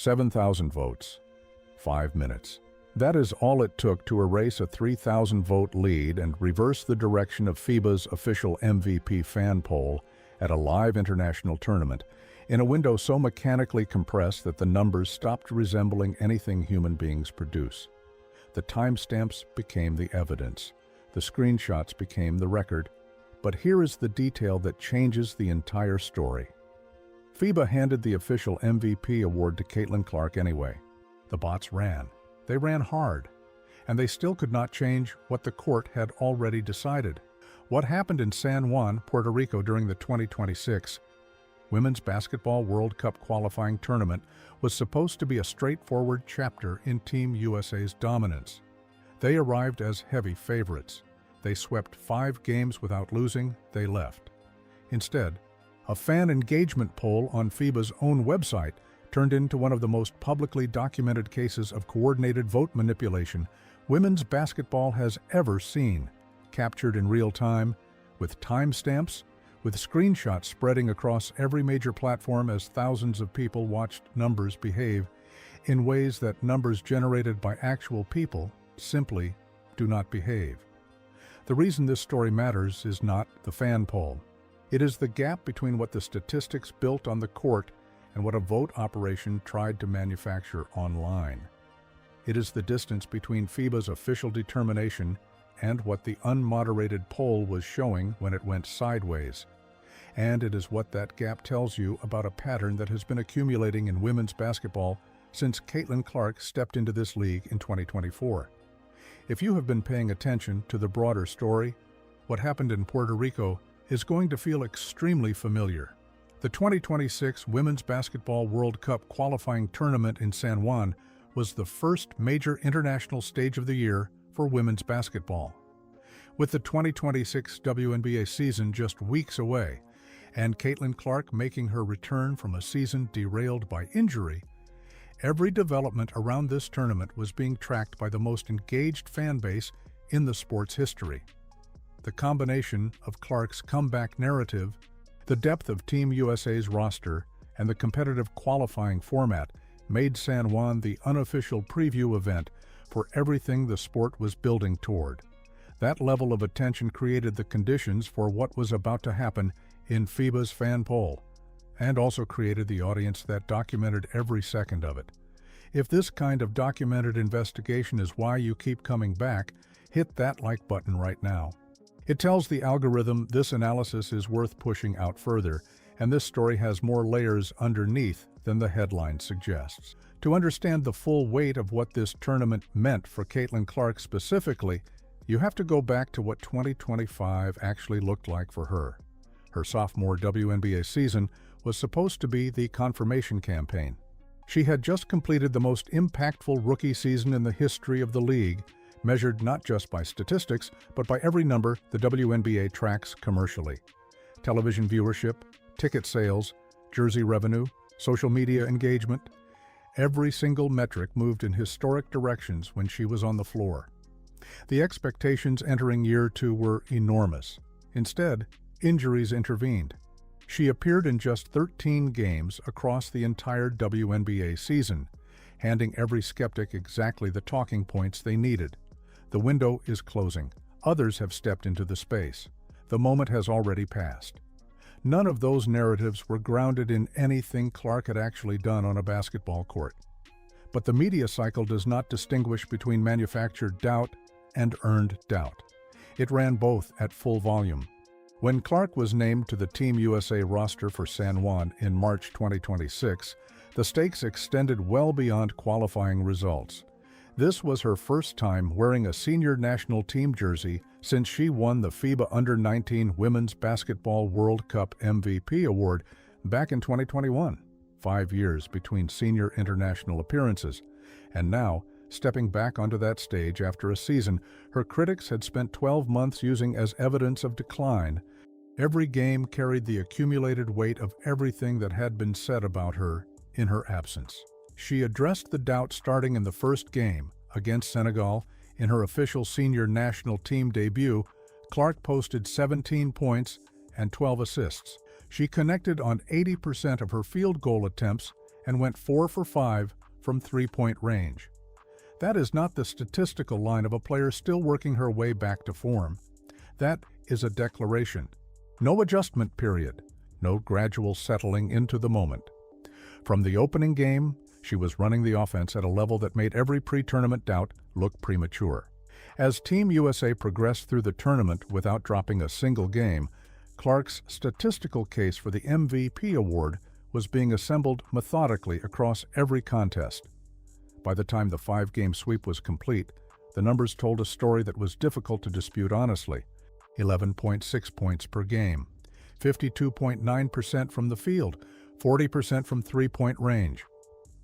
7,000 votes. 5 minutes. That is all it took to erase a 3,000-vote lead and reverse the direction of FIBA's official MVP fan poll at a live international tournament, in a window so mechanically compressed that the numbers stopped resembling anything human beings produce. The timestamps became the evidence. The screenshots became the record. But here is the detail that changes the entire story. FIBA handed the official MVP award to Caitlin Clark anyway. The bots ran. They ran hard. And they still could not change what the court had already decided. What happened in San Juan, Puerto Rico during the 2026 Women's Basketball World Cup qualifying tournament was supposed to be a straightforward chapter in Team USA's dominance. They arrived as heavy favorites. They swept 5 games without losing. They left. Instead, a fan engagement poll on FIBA's own website turned into one of the most publicly documented cases of coordinated vote manipulation women's basketball has ever seen, captured in real time, with timestamps, with screenshots spreading across every major platform as thousands of people watched numbers behave in ways that numbers generated by actual people simply do not behave. The reason this story matters is not the fan poll. It is the gap between what the statistics built on the court and what a vote operation tried to manufacture online. It is the distance between FIBA's official determination and what the unmoderated poll was showing when it went sideways. And it is what that gap tells you about a pattern that has been accumulating in women's basketball since Caitlin Clark stepped into this league in 2024. If you have been paying attention to the broader story, what happened in Puerto Rico is going to feel extremely familiar. The 2026 Women's Basketball World Cup qualifying tournament in San Juan was the first major international stage of the year for women's basketball. With the 2026 WNBA season just weeks away, and Caitlin Clark making her return from a season derailed by injury, every development around this tournament was being tracked by the most engaged fan base in the sport's history. The combination of Clark's comeback narrative, the depth of Team USA's roster, and the competitive qualifying format made San Juan the unofficial preview event for everything the sport was building toward. That level of attention created the conditions for what was about to happen in FIBA's fan poll, and also created the audience that documented every second of it. If this kind of documented investigation is why you keep coming back, hit that like button right now. It tells the algorithm this analysis is worth pushing out further, and this story has more layers underneath than the headline suggests. To understand the full weight of what this tournament meant for Caitlin Clark specifically, you have to go back to what 2025 actually looked like for her. Her sophomore WNBA season was supposed to be the confirmation campaign. She had just completed the most impactful rookie season in the history of the league, measured not just by statistics, but by every number the WNBA tracks commercially. Television viewership, ticket sales, jersey revenue, social media engagement. Every single metric moved in historic directions when she was on the floor. The expectations entering year 2 were enormous. Instead, injuries intervened. She appeared in just 13 games across the entire WNBA season, handing every skeptic exactly the talking points they needed. The window is closing. Others have stepped into the space. The moment has already passed. None of those narratives were grounded in anything Clark had actually done on a basketball court. But the media cycle does not distinguish between manufactured doubt and earned doubt. It ran both at full volume. When Clark was named to the Team USA roster for San Juan in March 2026, the stakes extended well beyond qualifying results. This was her first time wearing a senior national team jersey since she won the FIBA Under-19 Women's Basketball World Cup MVP award back in 2021, 5 years between senior international appearances. And now, stepping back onto that stage after a season her critics had spent 12 months using as evidence of decline, every game carried the accumulated weight of everything that had been said about her in her absence. She addressed the doubt starting in the first game against Senegal. In her official senior national team debut, Clark posted 17 points and 12 assists. She connected on 80% of her field goal attempts and went 4 for 5 from three-point range. That is not the statistical line of a player still working her way back to form. That is a declaration. No adjustment period, no gradual settling into the moment. From the opening game, she was running the offense at a level that made every pre-tournament doubt look premature. As Team USA progressed through the tournament without dropping a single game, Clark's statistical case for the MVP award was being assembled methodically across every contest. By the time the 5-game sweep was complete, the numbers told a story that was difficult to dispute honestly. 11.6 points per game, 52.9% from the field, 40% from three-point range.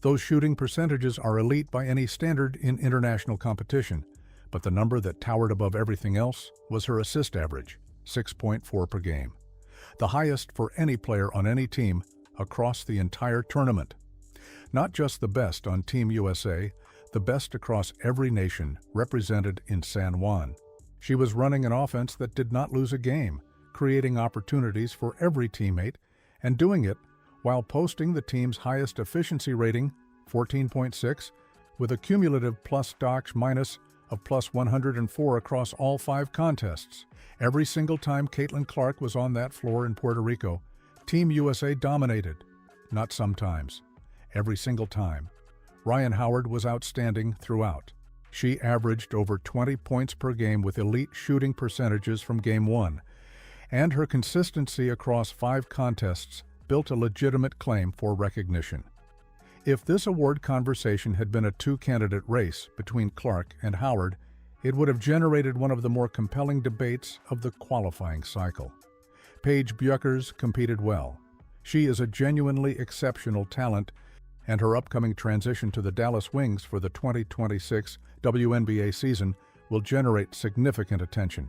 Those shooting percentages are elite by any standard in international competition, but the number that towered above everything else was her assist average, 6.4 per game, the highest for any player on any team across the entire tournament. Not just the best on Team USA, the best across every nation represented in San Juan. She was running an offense that did not lose a game, creating opportunities for every teammate, and doing it while posting the team's highest efficiency rating, 14.6, with a cumulative plus-minus of plus 104 across all 5 contests. Every single time Caitlin Clark was on that floor in Puerto Rico, Team USA dominated. Not sometimes. Every single time. Ryan Howard was outstanding throughout. She averaged over 20 points per game with elite shooting percentages from Game 1, and her consistency across 5 contests built a legitimate claim for recognition. If this award conversation had been a 2-candidate race between Clark and Howard, it would have generated one of the more compelling debates of the qualifying cycle. Paige Bueckers competed well. She is a genuinely exceptional talent, and her upcoming transition to the Dallas Wings for the 2026 WNBA season will generate significant attention.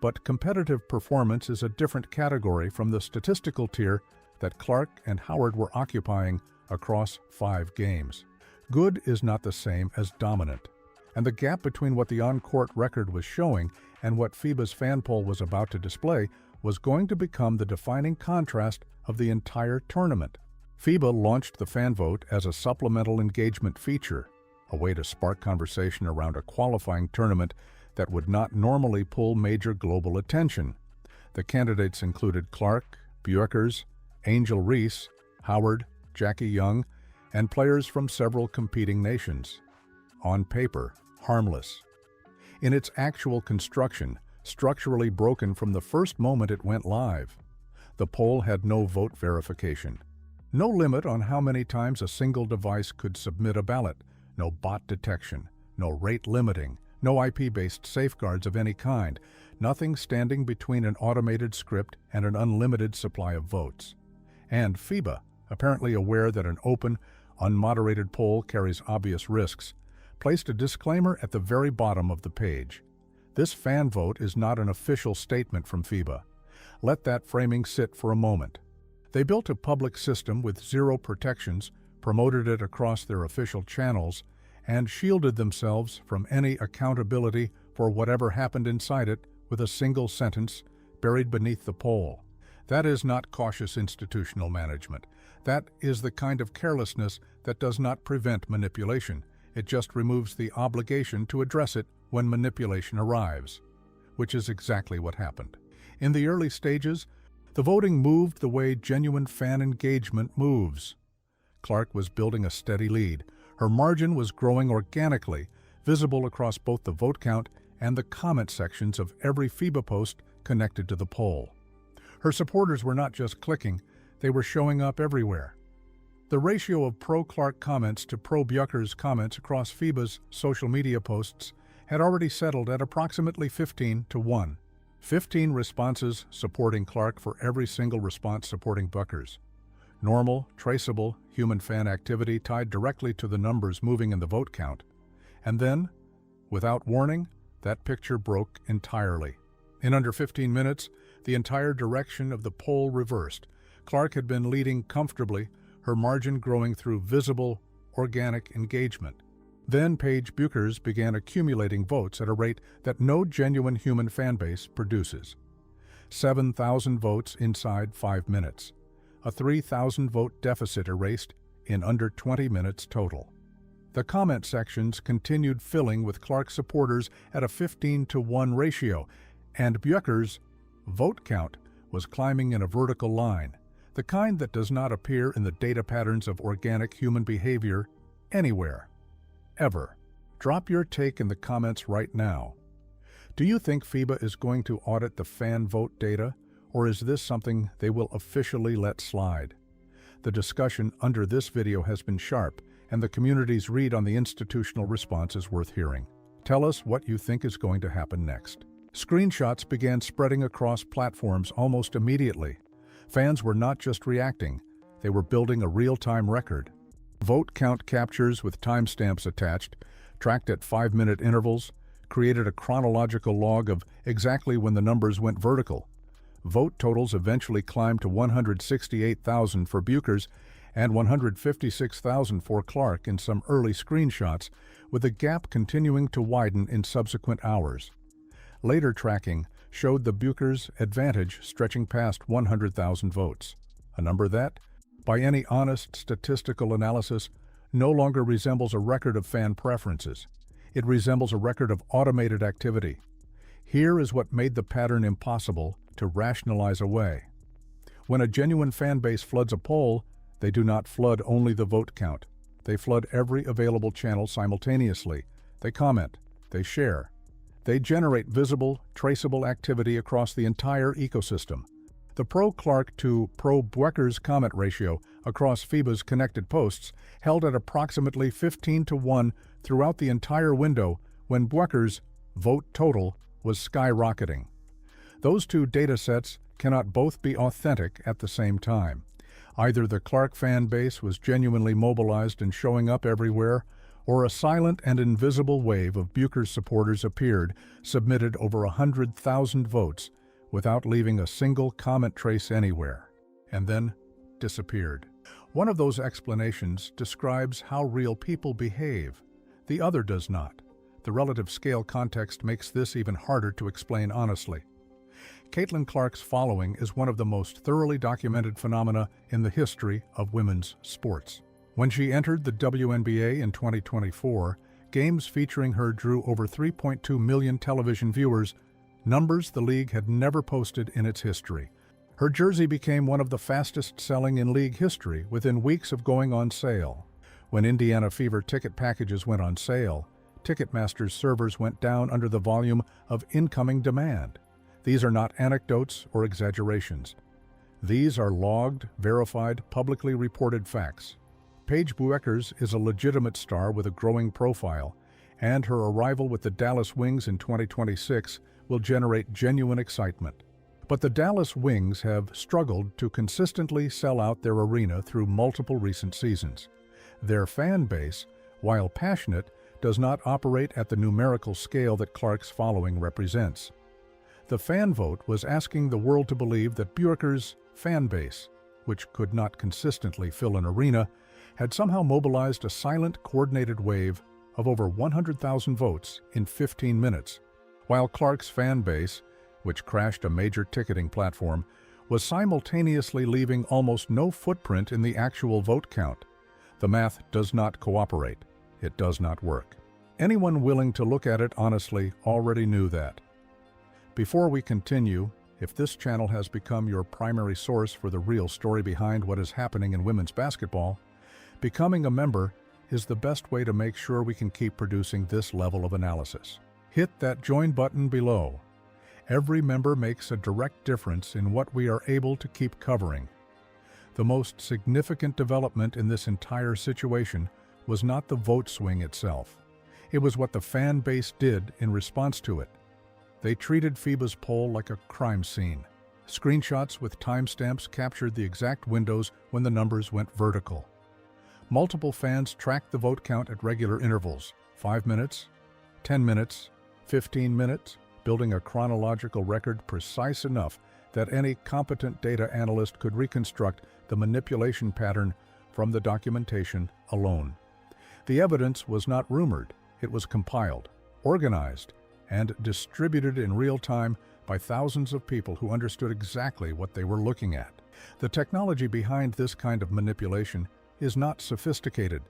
But competitive performance is a different category from the statistical tier that Clark and Howard were occupying across 5 games. Good is not the same as dominant, and the gap between what the on-court record was showing and what FIBA's fan poll was about to display was going to become the defining contrast of the entire tournament. FIBA launched the fan vote as a supplemental engagement feature, a way to spark conversation around a qualifying tournament that would not normally pull major global attention. The candidates included Clark, Bueckers, Angel Reese, Howard, Jackie Young, and players from several competing nations. On paper, harmless. In its actual construction, structurally broken from the first moment it went live. The poll had no vote verification. No limit on how many times a single device could submit a ballot, no bot detection, no rate limiting, no IP-based safeguards of any kind, nothing standing between an automated script and an unlimited supply of votes. And FIBA, apparently aware that an open, unmoderated poll carries obvious risks, placed a disclaimer at the very bottom of the page. This fan vote is not an official statement from FIBA. Let that framing sit for a moment. They built a public system with zero protections, promoted it across their official channels, and shielded themselves from any accountability for whatever happened inside it with a single sentence buried beneath the poll. That is not cautious institutional management. That is the kind of carelessness that does not prevent manipulation. It just removes the obligation to address it when manipulation arrives, which is exactly what happened. In the early stages, the voting moved the way genuine fan engagement moves. Clark was building a steady lead. Her margin was growing organically, visible across both the vote count and the comment sections of every FIBA post connected to the poll. Her supporters were not just clicking, they were showing up everywhere. The ratio of pro-Clark comments to pro-Bueckers comments across FIBA's social media posts had already settled at approximately 15-1. 15 responses supporting Clark for every single response supporting Bueckers. Normal, traceable, human fan activity tied directly to the numbers moving in the vote count. And then, without warning, that picture broke entirely. In under 15 minutes, the entire direction of the poll reversed. Clark had been leading comfortably, her margin growing through visible, organic engagement. Then Paige Bueckers began accumulating votes at a rate that no genuine human fanbase produces. 7,000 votes inside 5 minutes. A 3,000 vote deficit erased in under 20 minutes total. The comment sections continued filling with Clark supporters at a 15-to-1 ratio, and Buecker's vote count was climbing in a vertical line, the kind that does not appear in the data patterns of organic human behavior anywhere, ever. Drop your take in the comments right now. Do you think FIBA is going to audit the fan vote data, or is this something they will officially let slide? The discussion under this video has been sharp, and the community's read on the institutional response is worth hearing. Tell us what you think is going to happen next. Screenshots began spreading across platforms almost immediately. Fans were not just reacting, they were building a real-time record. Vote count captures with timestamps attached, tracked at 5-minute intervals, created a chronological log of exactly when the numbers went vertical. Vote totals eventually climbed to 168,000 for Buecker's and 156,000 for Clark in some early screenshots, with the gap continuing to widen in subsequent hours. Later tracking showed the Buecker's advantage stretching past 100,000 votes, a number that, by any honest statistical analysis, no longer resembles a record of fan preferences. It resembles a record of automated activity. Here is what made the pattern impossible to rationalize away. When a genuine fan base floods a poll, they do not flood only the vote count. They flood every available channel simultaneously. They comment, they share. They generate visible, traceable activity across the entire ecosystem. The pro-Clark to pro-Buecker's comment ratio across FIBA's connected posts held at approximately 15-to-1 throughout the entire window when Buecker's vote total was skyrocketing. Those two data sets cannot both be authentic at the same time. Either the Clark fan base was genuinely mobilized and showing up everywhere, or a silent and invisible wave of Buecker's supporters appeared, submitted over 100,000 votes, without leaving a single comment trace anywhere, and then disappeared. One of those explanations describes how real people behave. The other does not. The relative scale context makes this even harder to explain honestly. Caitlin Clark's following is one of the most thoroughly documented phenomena in the history of women's sports. When she entered the WNBA in 2024, games featuring her drew over 3.2 million television viewers, numbers the league had never posted in its history. Her jersey became one of the fastest-selling in league history within weeks of going on sale. When Indiana Fever ticket packages went on sale, Ticketmaster's servers went down under the volume of incoming demand. These are not anecdotes or exaggerations. These are logged, verified, publicly reported facts. Paige Bueckers is a legitimate star with a growing profile, and her arrival with the Dallas Wings in 2026 will generate genuine excitement. But the Dallas Wings have struggled to consistently sell out their arena through multiple recent seasons. Their fan base, while passionate, does not operate at the numerical scale that Clark's following represents. The fan vote was asking the world to believe that Buecker's fan base, which could not consistently fill an arena, had somehow mobilized a silent, coordinated wave of over 100,000 votes in 15 minutes, while Clark's fan base, which crashed a major ticketing platform, was simultaneously leaving almost no footprint in the actual vote count. The math does not cooperate. It does not work. Anyone willing to look at it honestly already knew that. Before we continue, if this channel has become your primary source for the real story behind what is happening in women's basketball, becoming a member is the best way to make sure we can keep producing this level of analysis. Hit that join button below. Every member makes a direct difference in what we are able to keep covering. The most significant development in this entire situation was not the vote swing itself. It was what the fan base did in response to it. They treated FIBA's poll like a crime scene. Screenshots with timestamps captured the exact windows when the numbers went vertical. Multiple fans tracked the vote count at regular intervals, 5 minutes, 10 minutes, 15 minutes, building a chronological record precise enough that any competent data analyst could reconstruct the manipulation pattern from the documentation alone. The evidence was not rumored, it was compiled, organized, and distributed in real time by thousands of people who understood exactly what they were looking at. The technology behind this kind of manipulation is not sophisticated.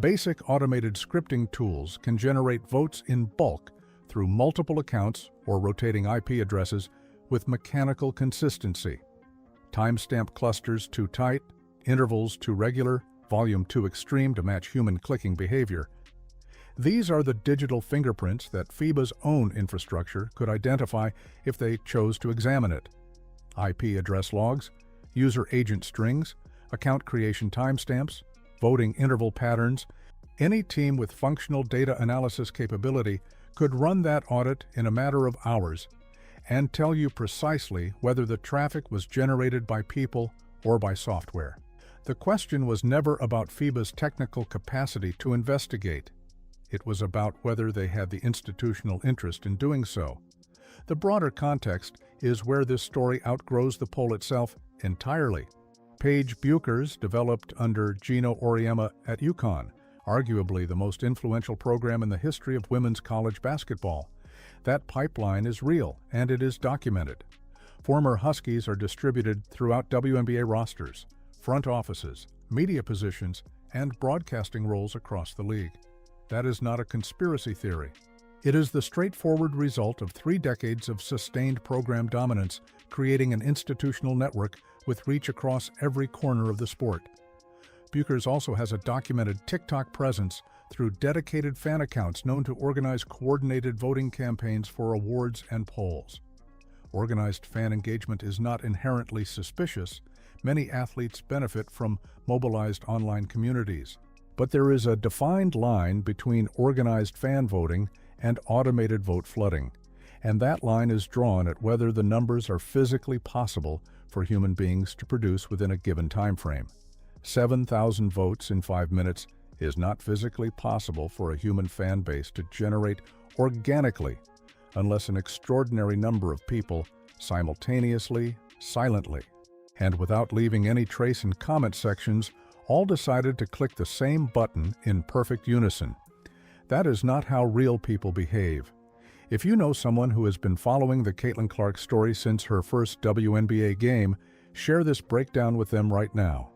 Basic automated scripting tools can generate votes in bulk through multiple accounts or rotating IP addresses with mechanical consistency. Timestamp clusters too tight, intervals too regular, volume too extreme to match human clicking behavior. These are the digital fingerprints that FIBA's own infrastructure could identify if they chose to examine it. IP address logs, user agent strings, account creation timestamps, voting interval patterns. Any team with functional data analysis capability could run that audit in a matter of hours and tell you precisely whether the traffic was generated by people or by software. The question was never about FIBA's technical capacity to investigate. It was about whether they had the institutional interest in doing so. The broader context is where this story outgrows the poll itself entirely. Paige Bueckers developed under Gino Auriemma at UConn, arguably the most influential program in the history of women's college basketball. That pipeline is real, and it is documented. Former Huskies are distributed throughout WNBA rosters, front offices, media positions, and broadcasting roles across the league. That is not a conspiracy theory. It is the straightforward result of 3 decades of sustained program dominance, creating an institutional network with reach across every corner of the sport. Bueckers also has a documented TikTok presence through dedicated fan accounts known to organize coordinated voting campaigns for awards and polls. Organized fan engagement is not inherently suspicious. Many athletes benefit from mobilized online communities. But there is a defined line between organized fan voting and automated vote flooding, and that line is drawn at whether the numbers are physically possible for human beings to produce within a given time frame. 7,000 votes in 5 minutes is not physically possible for a human fan base to generate organically unless an extraordinary number of people simultaneously, silently, and without leaving any trace in comment sections, all decided to click the same button in perfect unison. That is not how real people behave. If you know someone who has been following the Caitlin Clark story since her first WNBA game, share this breakdown with them right now.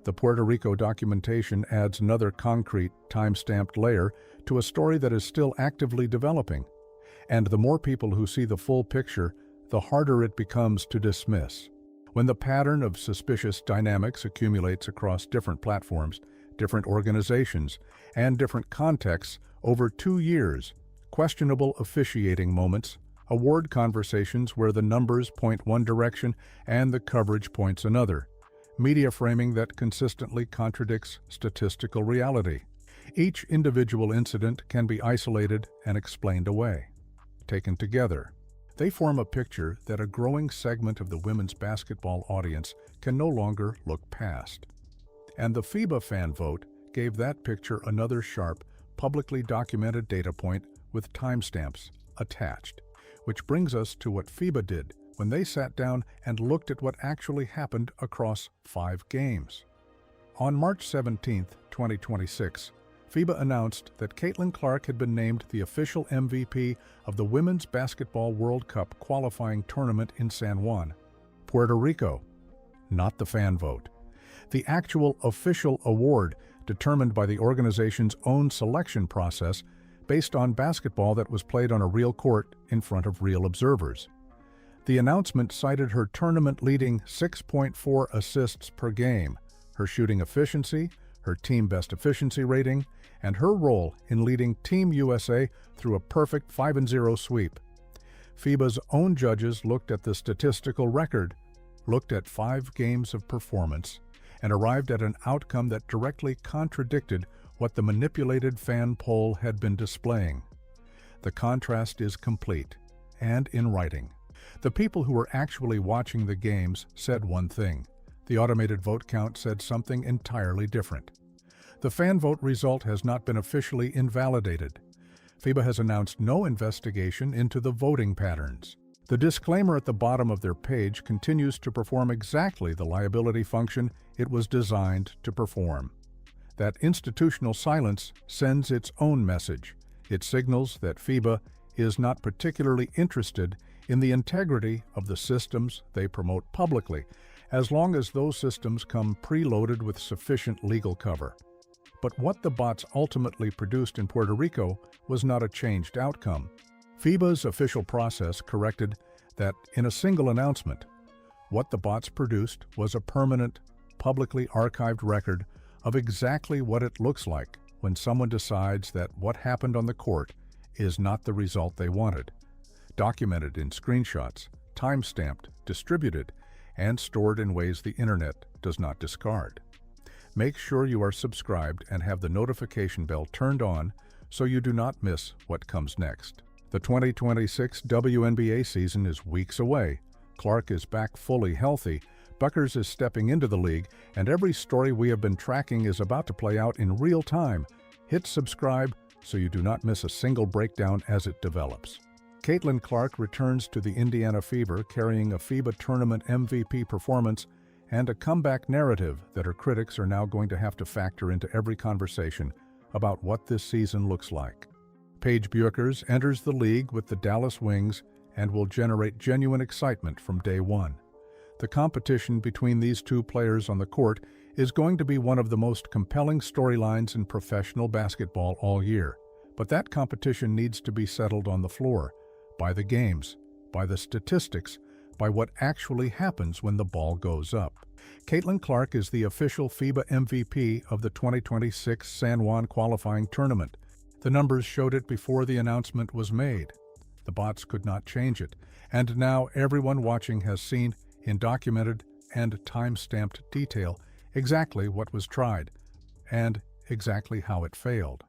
The Puerto Rico documentation adds another concrete, time-stamped layer to a story that is still actively developing. And the more people who see the full picture, the harder it becomes to dismiss. When the pattern of suspicious dynamics accumulates across different platforms, different organizations, and different contexts over 2 years, questionable officiating moments, award conversations where the numbers point one direction and the coverage points another, media framing that consistently contradicts statistical reality. Each individual incident can be isolated and explained away. Taken together, they form a picture that a growing segment of the women's basketball audience can no longer look past. And the FIBA fan vote gave that picture another sharp, publicly documented data point with timestamps attached. Which brings us to what FIBA did when they sat down and looked at what actually happened across 5 games. On March 17, 2026, FIBA announced that Caitlin Clark had been named the official MVP of the Women's Basketball World Cup qualifying tournament in San Juan, Puerto Rico. Not the fan vote. The actual official award determined by the organization's own selection process based on basketball that was played on a real court in front of real observers. The announcement cited her tournament-leading 6.4 assists per game, her shooting efficiency, her team best efficiency rating, and her role in leading Team USA through a perfect 5-0 sweep. FIBA's own judges looked at the statistical record, looked at 5 games of performance, and arrived at an outcome that directly contradicted what the manipulated fan poll had been displaying. The contrast is complete, and in writing. The people who were actually watching the games said one thing. The automated vote count said something entirely different. The fan vote result has not been officially invalidated. FIBA has announced no investigation into the voting patterns. The disclaimer at the bottom of their page continues to perform exactly the liability function it was designed to perform. That institutional silence sends its own message. It signals that FIBA is not particularly interested in the integrity of the systems they promote publicly, as long as those systems come preloaded with sufficient legal cover. But what the bots ultimately produced in Puerto Rico was not a changed outcome. FIBA's official process corrected that in a single announcement. What the bots produced was a permanent, publicly archived record of exactly what it looks like when someone decides that what happened on the court is not the result they wanted. Documented in screenshots, time-stamped, distributed, and stored in ways the internet does not discard. Make sure you are subscribed and have the notification bell turned on so you do not miss what comes next. The 2026 WNBA season is weeks away. Clark is back fully healthy, Buckers is stepping into the league, and every story we have been tracking is about to play out in real time. Hit subscribe so you do not miss a single breakdown as it develops. Caitlin Clark returns to the Indiana Fever carrying a FIBA tournament MVP performance and a comeback narrative that her critics are now going to have to factor into every conversation about what this season looks like. Paige Bueckers enters the league with the Dallas Wings and will generate genuine excitement from day one. The competition between these two players on the court is going to be one of the most compelling storylines in professional basketball all year. But that competition needs to be settled on the floor, by the games, by the statistics, by what actually happens when the ball goes up. Caitlin Clark is the official FIBA MVP of the 2026 San Juan qualifying tournament. The numbers showed it before the announcement was made. The bots could not change it, and now everyone watching has seen, in documented and time-stamped detail, exactly what was tried, and exactly how it failed.